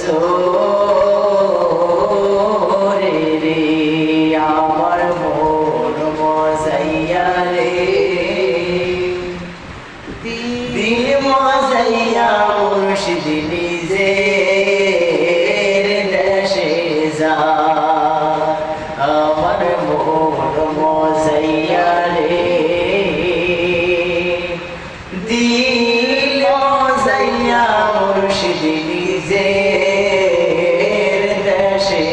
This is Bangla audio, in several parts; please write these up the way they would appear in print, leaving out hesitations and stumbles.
জোরে রে আমার মন মজাইয়া রে দিল মজাইয়া মুর্শিদ নিজের দেশে যা আমার মন মজাইয়া রে দিল মজাইয়া মুর্শিদ নিজের দেশে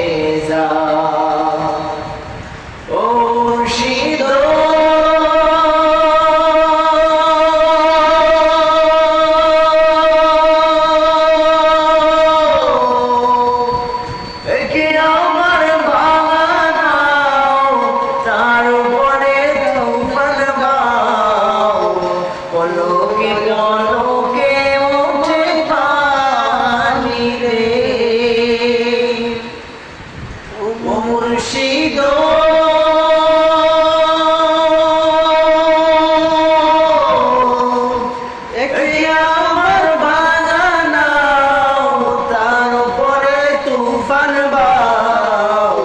যা ও মুর্শিদ মুর্শিদ আমার বাগানাও তার উপরে তুফান বাও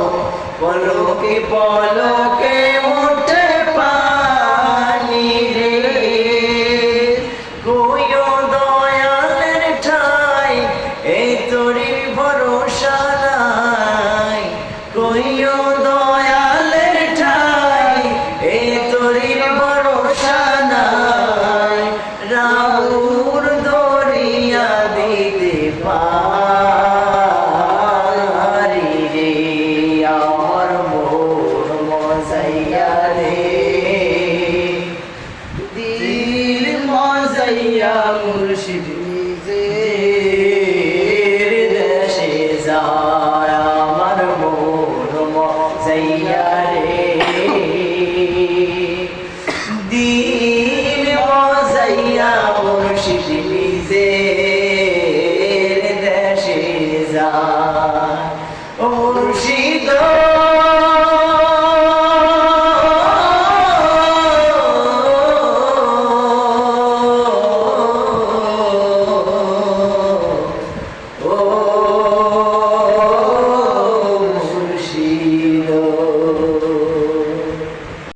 পলকে পলকে উঠে পানি রে কইও দয়ালের ঠাই এই তোরি ভরসা নাই কইও দয়ালের ঠাই এই তোরি ভরসা নাই রাউর দরিয়া দিতে পারি রে আমার মন মজাইয়া রে দিল মজাইয়া মুর্শিদ নিজের দেশে যায় আমার মন মজাইয়া রে দিল মজাইয়া মুর্শিদ নিজের দেশে যায় মুর্শিদ